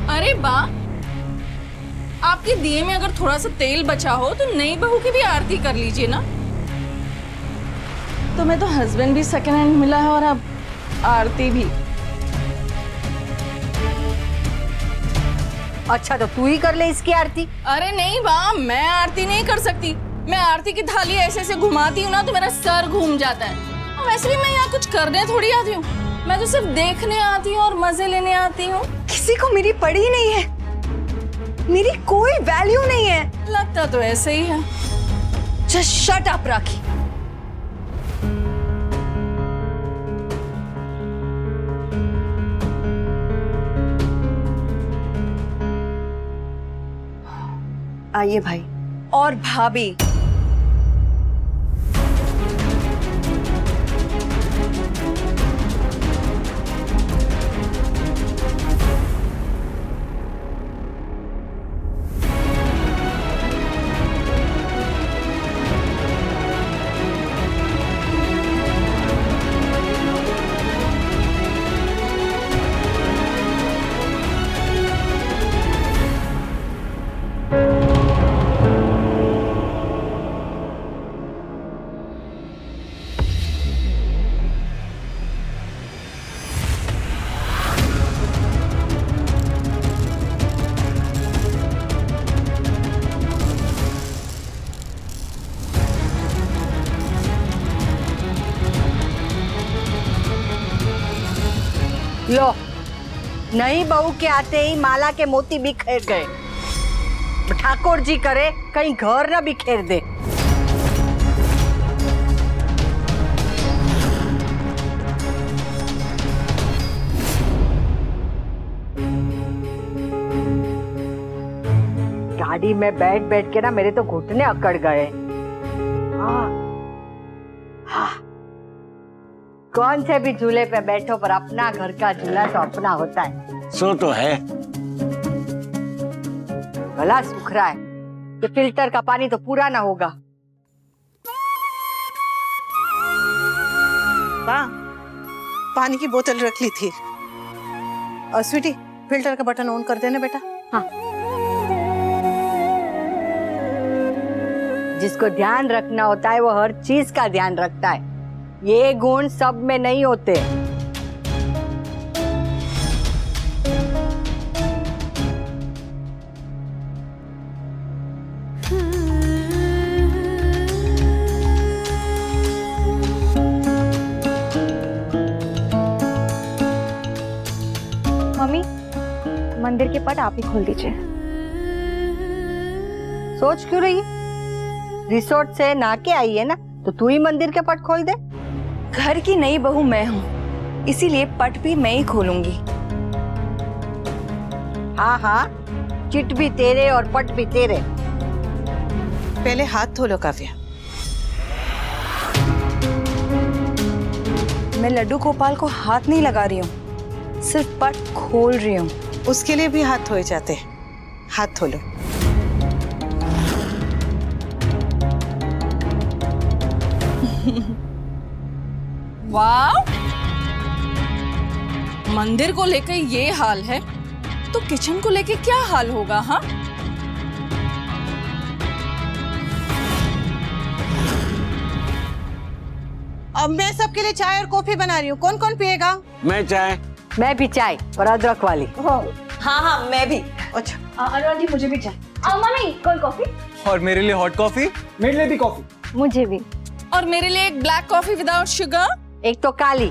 अरे बा, आपके दिए में अगर थोड़ा सा तेल बचा हो तो नई बहू की भी आरती कर लीजिए ना। तुम्हें तो हस्बैंड भी सेकंड हैंड मिला है और अब आरती भी। अच्छा तो तू ही कर ले इसकी आरती। अरे नहीं बा, मैं आरती नहीं कर सकती। मैं आरती की थाली ऐसे ऐसे घुमाती हूँ ना तो मेरा सर घूम जाता है। और वैसे भी मैं यहाँ कुछ करने थोड़ी आती हूँ, मैं तो सिर्फ देखने आती हूँ और मजे लेने आती हूँ। किसी को मेरी पड़ी नहीं है, मेरी कोई वैल्यू नहीं है। लगता तो ऐसे ही है। जस्ट शट अप राखी। आइए भाई और भाभी। लो, नई बहू के आते ही माला के मोती बिखेर गए। ठाकुर जी करे कहीं घर न बिखेर दे। गाड़ी में बैठ बैठ के ना मेरे तो घुटने अकड़ गए। हाँ हाँ, कौन से भी झूले पे बैठो पर अपना घर का झूला तो अपना होता है। सो तो है। गला सूख रहा है, ये फिल्टर का पानी तो पूरा ना होगा। माँ, पानी की बोतल रख ली थी। और स्वीटी, फिल्टर का बटन ऑन कर देना बेटा। हाँ। जिसको ध्यान रखना होता है वो हर चीज का ध्यान रखता है। ये गुण सब में नहीं होते। मम्मी, मंदिर के पट आप ही खोल दीजिए। सोच क्यों रही? रिसोर्ट से नहा के आई है ना, तो तू ही मंदिर के पट खोल दे। घर की नई बहू मैं हूँ, इसीलिए पट भी मैं ही खोलूंगी। हाँ हाँ, चिट भी तेरे और पट भी तेरे। पहले हाथ धो लो काव्या। मैं लड्डू गोपाल को हाथ नहीं लगा रही हूँ, सिर्फ पट खोल रही हूँ। उसके लिए भी हाथ धोए जाते हैं। हाथ धो लो। वाह, मंदिर को लेकर ये हाल है तो किचन को लेकर क्या हाल होगा? हाँ, अब मैं सबके लिए चाय और कॉफी बना रही हूँ। कौन कौन पिएगा? मैं चाय। मैं भी चाय, पर अदरक वाली। हाँ हाँ, मैं भी। अच्छा, अनुराधी मुझे भी चाय। Mummy, cold coffee. और मेरे लिए हॉट कॉफी। मेरे लिए भी कॉफी। मुझे भी। और मेरे लिए एक ब्लैक कॉफी विदाउट शुगर। एक तो काली,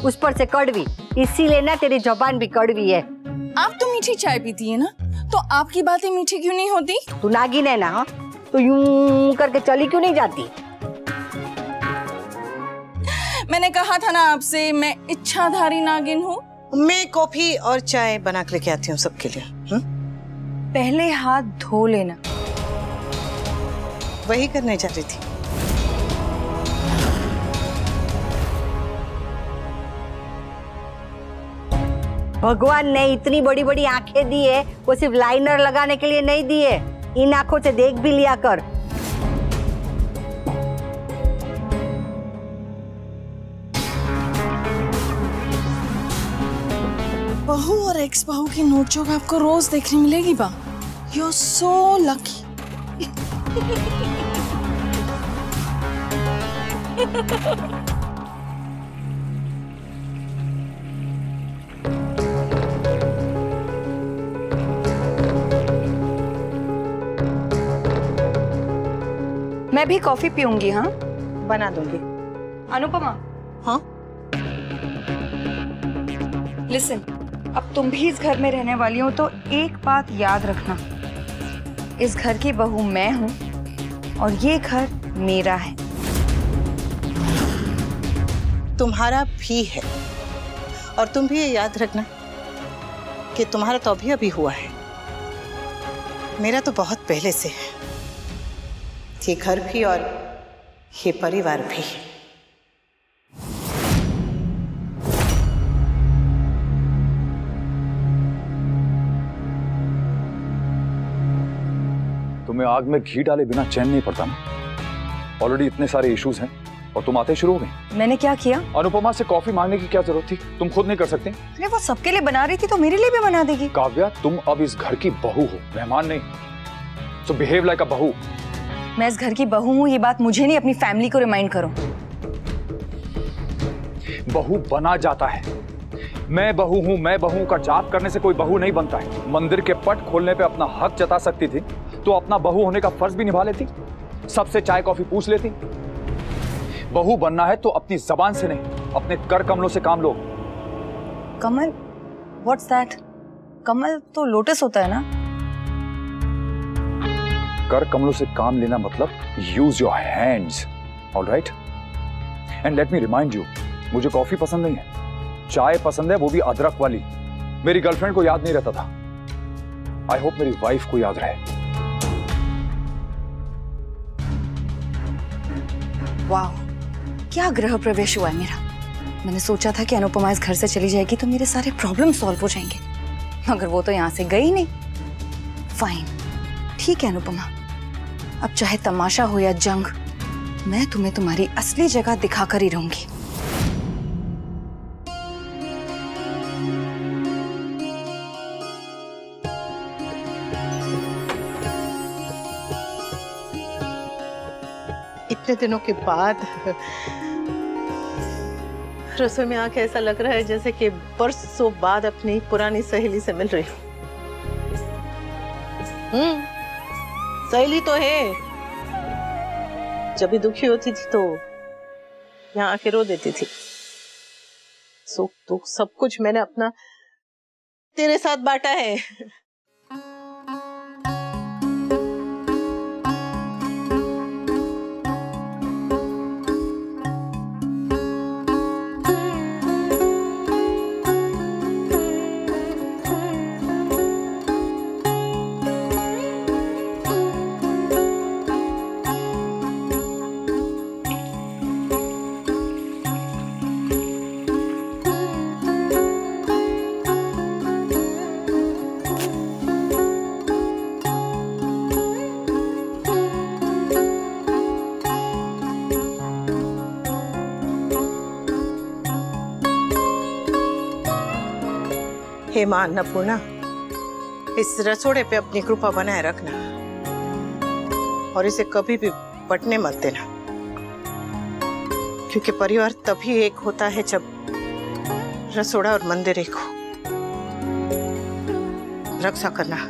उस पर से कड़वी, इसीलिए ना तेरी जुबान भी कड़वी है। आप तो मीठी चाय पीती है ना, तो आपकी बातें मीठी क्यों नहीं होती? तू नागिन है ना, हाँ? तो यूं करके चली क्यों नहीं जाती? मैंने कहा था ना आपसे, मैं इच्छाधारी नागिन हूँ। मैं कॉफी और चाय बना के लेके आती हूँ सबके लिए। पहले हाथ धो लेना। वही करने जा रही थी। भगवान ने इतनी बड़ी बड़ी आंखें दी है, वो सिर्फ लाइनर लगाने के लिए नहीं दी है। इन आंखों से देख भी लिया कर। बहू और एक्स बहू की नोकझोंक आपको रोज देखने मिलेगी बा। You are so lucky. मैं भी कॉफी पीऊंगी। हाँ, बना दूंगी। अनुपमा। हाँ, लिसन, अब तुम भी इस घर में रहने वाली हो तो एक बात याद रखना, इस घर की बहू मैं हूं और ये घर मेरा है। तुम्हारा भी है। और तुम भी ये याद रखना कि तुम्हारा तो अभी अभी हुआ है, मेरा तो बहुत पहले से है। ये घर भी और ये परिवार भी। तुम्हें आग में घी डाले बिना चैन नहीं पड़ता ना। ऑलरेडी इतने सारे इश्यूज हैं और तुम आते शुरू हो गई। मैंने क्या किया? अनुपमा से कॉफी मांगने की क्या जरूरत थी? तुम खुद नहीं कर सकते? अरे वो सबके लिए बना रही थी तो मेरे लिए भी बना देगी। काव्या, तुम अब इस घर की बहू हो, मेहमान नहीं। सो बिहेव लाइक अ बहू। मैं इस घर की बहू हूँ, ये बात मुझे नहीं अपनी फैमिली को रिमाइंड करो। बहू बना जाता है। मैं बहू हूँ, मैं बहू का जाप करने से कोई बहू नहीं बनता है। मंदिर के पट खोलने पे अपना हक जता सकती थी तो अपना बहू होने का फर्ज भी निभा लेती, सबसे चाय कॉफी पूछ लेती। बहू बनना है तो अपनी जबान से नहीं, अपने कर कमलों से काम लो। कमल? What's that? कमल तो लोटस होता है ना। कर कमलों से काम लेना मतलब use your hands, alright? And let me remind you, मुझे कॉफी पसंद नहीं है, चाय पसंद है, वो भी अदरक वाली। मेरी गर्लफ्रेंड को याद नहीं रहता था, आई होप मेरी वाइफ को याद रहे। वाह, क्या ग्रह प्रवेश हुआ है मेरा। मैंने सोचा था कि अनुपमा इस घर से चली जाएगी तो मेरे सारे प्रॉब्लम सॉल्व हो जाएंगे, मगर वो तो यहां से गई नहीं। फाइन, ठीक है अनुपमा, अब चाहे तमाशा हो या जंग, मैं तुम्हें तुम्हारी असली जगह दिखाकर ही रहूंगी। इतने दिनों के बाद रसोई में आके ऐसा लग रहा है जैसे कि बरसों बाद अपनी पुरानी सहेली से मिल रही हूँ। सहेली तो है, जब भी दुखी होती थी तो यहाँ आके रो देती थी। सुख दुख सब कुछ मैंने अपना तेरे साथ बांटा है। हे मां अन्नपूर्णा, इस रसोड़े पे अपनी कृपा बनाए रखना और इसे कभी भी बंटने मत देना, क्योंकि परिवार तभी एक होता है जब रसोड़ा और मंदिर एक हो। रक्षा करना।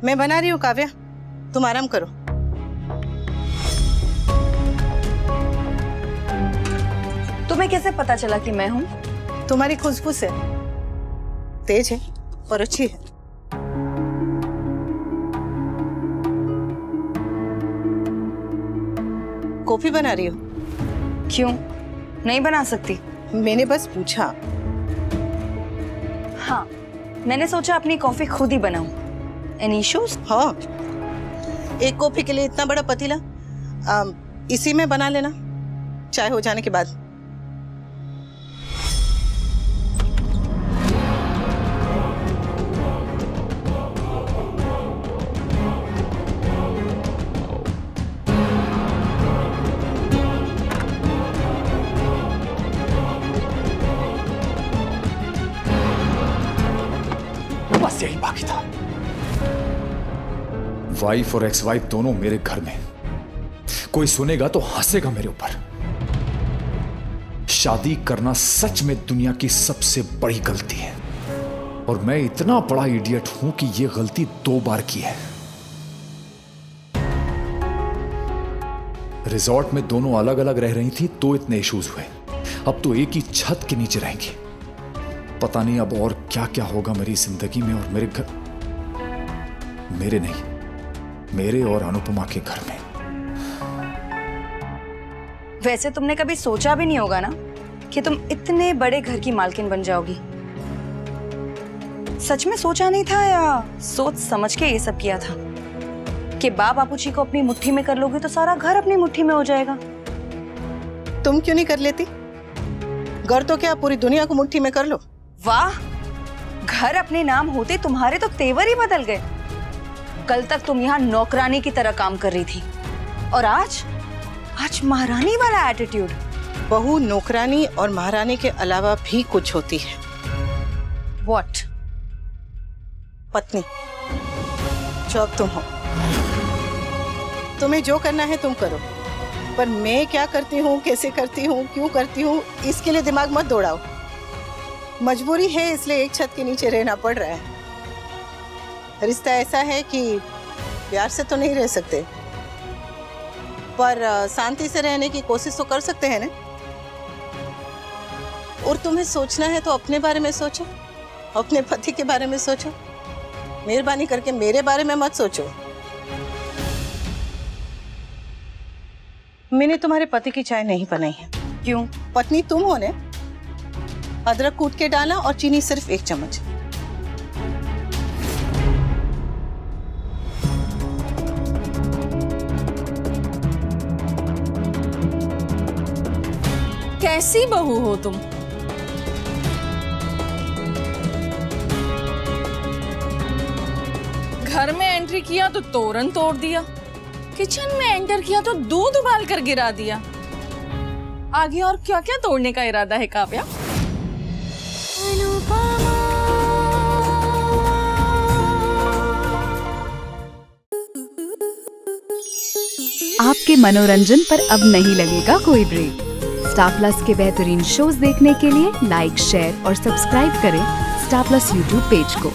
मैं बना रही हूँ काव्या, तुम आराम करो। तुम्हें कैसे पता चला कि मैं हूँ? तुम्हारी खुशबू से। तेज है और अच्छी है। कॉफी बना रही हो? क्यों, नहीं बना सकती? मैंने बस पूछा। हाँ, मैंने सोचा अपनी कॉफी खुद ही बनाऊं। Any issues? हाँ, एक कॉफी के लिए इतना बड़ा पतीला इसी में बना लेना, चाय हो जाने के बाद। वाइफ और एक्स वाइफ दोनों मेरे घर में। कोई सुनेगा तो हंसेगा मेरे ऊपर। शादी करना सच में दुनिया की सबसे बड़ी गलती है, और मैं इतना बड़ा इडियट हूं कि यह गलती 2 बार की है। रिजॉर्ट में दोनों अलग अलग रह रही थी तो इतने इश्यूज हुए, अब तो एक ही छत के नीचे रहेंगी। पता नहीं अब और क्या क्या होगा मेरी जिंदगी में और मेरे घर, मेरे नहीं, मेरे और अनुपमा के घर में। वैसे तुमने कभी सोचा भी नहीं होगा ना कि तुम इतने बड़े घर की मालकिन बन जाओगी। सच में सोचा नहीं था या सोच समझ के ये सब किया था कि बापूजी को अपनी मुट्ठी में कर लोगे तो सारा घर अपनी मुट्ठी में हो जाएगा? तुम क्यों नहीं कर लेती? घर तो क्या पूरी दुनिया को मुट्ठी में कर लो। वाह, घर अपने नाम होते तुम्हारे तो तेवर ही बदल गए। कल तक तुम यहाँ नौकरानी की तरह काम कर रही थी और आज महारानी वाला एटीट्यूड। बहू नौकरानी और महारानी के अलावा भी कुछ होती है। व्हाट? पत्नी, जो अब तुम हो। तुम्हें जो करना है तुम करो, पर मैं क्या करती हूँ, कैसे करती हूँ, क्यों करती हूँ, इसके लिए दिमाग मत दौड़ाओ। मजबूरी है इसलिए एक छत के नीचे रहना पड़ रहा है। रिश्ता ऐसा है कि प्यार से तो नहीं रह सकते, पर शांति से रहने की कोशिश तो कर सकते हैं ना। और तुम्हें सोचना है तो अपने बारे में सोचो, अपने पति के बारे में सोचो। मेहरबानी करके मेरे बारे में मत सोचो। मैंने तुम्हारे पति की चाय नहीं बनाई है। क्यों? पत्नी तुम हो ने। अदरक कूट के डाला और चीनी सिर्फ 1 चम्मच। कैसी बहू हो तुम? घर में एंट्री किया तो तोरण तोड़ दिया, किचन में एंटर किया तो दूध उबाल कर गिरा दिया। आगे और क्या क्या तोड़ने का इरादा है काव्या? आपके मनोरंजन पर अब नहीं लगेगा कोई ब्रेक। स्टार प्लस के बेहतरीन शोज देखने के लिए लाइक, शेयर और सब्सक्राइब करें स्टार प्लस यूट्यूब पेज को।